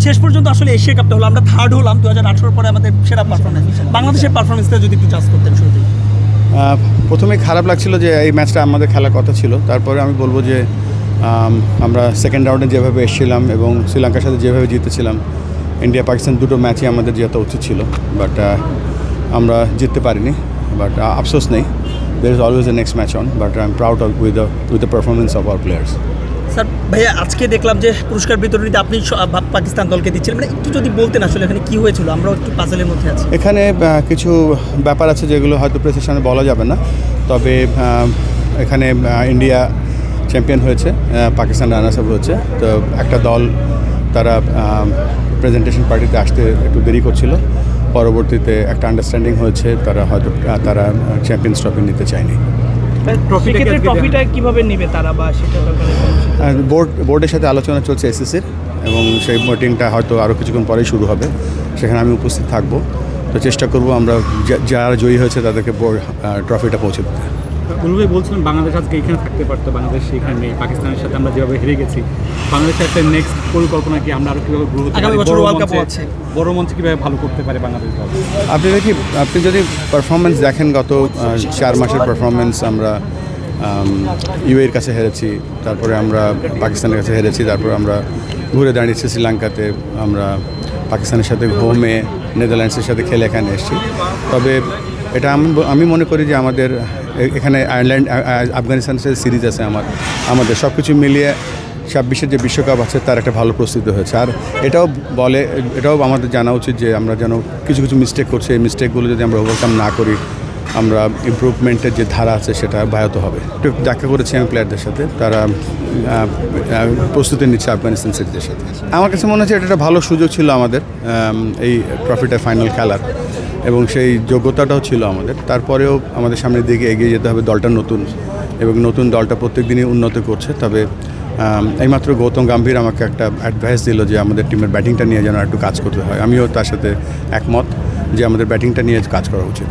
শেষ পর্যন্ত আসলে এশিয়া কাপটা হলো, আমরা থার্ড হলাম 2018 পরে আমাদের সেরা পারফরমেন্স। বাংলাদেশের পারফরমেন্সটা যদি একটু জাজ করতেন শুরুতেই। প্রথমে খারাপ লাগছিল যে এই ম্যাচটা আমাদের খেলার কথা ছিল, তারপরে আমি বলবো যে আমরা সেকেন্ড রাউন্ডে যেভাবে এসেছিলাম এবং শ্রীলঙ্কার সাথে যেভাবে জিতেছিলাম, ইন্ডিয়া পাকিস্তান দুটো ম্যাচই আমাদের জেতা উচিত ছিল, বাট আমরা জিততে পারিনি। বাট আফসোস নেই, there is always a next match on, but I'm proud of with the performance of our players. Sir ভাইয়া, আজকে দেখলাম যে পুরস্কার বিতরণীতে আপনি পাকিস্তান দলকে দিচ্ছিলেন, মানে একটু যদি বলতেন আসলে এখানে কী হয়েছিল, আমরাও একটু পাজলের মধ্যে আছি। এখানে কিছু ব্যাপার আছে যেগুলো হয়তো প্রেসের সামনে বলা যাবে না, তবে এখানে ইন্ডিয়া চ্যাম্পিয়ন হয়েছে, পাকিস্তান রানার্স আপ হয়েছে। তো একটা দল তারা প্রেজেন্টেশন পার্টিতে আসতে একটু দেরি করছিল, পরবর্তীতে একটা আন্ডারস্ট্যান্ডিং হয়েছে, তারা চ্যাম্পিয়ন্স ট্রফি নিতে চায়নি। ট্রফিটা কিভাবে নেবে তারা, বা সেটা বোর্ডের সাথে আলোচনা চলছে এসএসসির, এবং সেই মিটিংটা হয়তো আরও কিছুক্ষণ পরেই শুরু হবে, সেখানে আমি উপস্থিত থাকবো। তো চেষ্টা করব আমরা যারা জয়ী হয়েছে তাদেরকে ট্রফিটা পৌঁছে দিতে। ভাই বলছিলেন বাংলাদেশ আজকে এখানে থাকতে পারতো, বাংলাদেশ এখানে নেই, পাকিস্তানের সাথে আমরা যেভাবে হেরে গেছি, বাংলাদেশের একটা নেক্সট পরিকল্পনা কি, আমরা আরও কীভাবে বড় মঞ্চে কীভাবে ভালো করতে পারে বাংলাদেশ দল? আপনি যদি পারফরমেন্স দেখেন, গত 4 মাসের পারফরমেন্স, আমরা ইউএর কাছে হেরেছি, তারপরে আমরা পাকিস্তানের কাছে হেরেছি, তারপরে আমরা ঘুরে দাঁড়িয়েছি শ্রীলঙ্কাতে, আমরা পাকিস্তানের সাথে হোমে নেদারল্যান্ডসের সাথে খেলে এখানে এসেছি। তবে এটা আমি মনে করি যে আমাদের এখানে আয়ারল্যান্ড আফগানিস্তানের সাথে সিরিজ আছে, আমাদের সব কিছু মিলিয়ে 26-এর যে বিশ্বকাপ আছে তার একটা ভালো প্রস্তুতি হয়েছে। আর এটাও আমাদের জানা উচিত যে আমরা যেন কিছু কিছু মিস্টেক করছি, এই মিস্টেকগুলো যদি আমরা ওভারকাম না করি, আমরা ইমপ্রুভমেন্টের যে ধারা আছে সেটা ব্যাহত হবে। একটু দেখা করেছি আমি প্লেয়ারদের সাথে, তারা প্রস্তুতি নিচ্ছে আফগানিস্তান সিরিজের সাথে। আমার কাছে মনে হচ্ছে এটা একটা ভালো সুযোগ ছিল আমাদের এই ট্রফিটা ফাইনাল খেলার, এবং সেই যোগ্যতাটাও ছিল আমাদের। তারপরেও আমাদের সামনের দিকে এগিয়ে যেতে হবে, দলটা নতুন, এবং নতুন দলটা প্রত্যেক দিনই উন্নত করছে। তবে এইমাত্র গৌতম গম্ভীর আমাকে একটা অ্যাডভাইস দিল যে আমাদের টিমের ব্যাটিংটা নিয়ে যেন একটু কাজ করতে হয়। আমিও তার সাথে একমত যে আমাদের ব্যাটিংটা নিয়ে কাজ করা উচিত।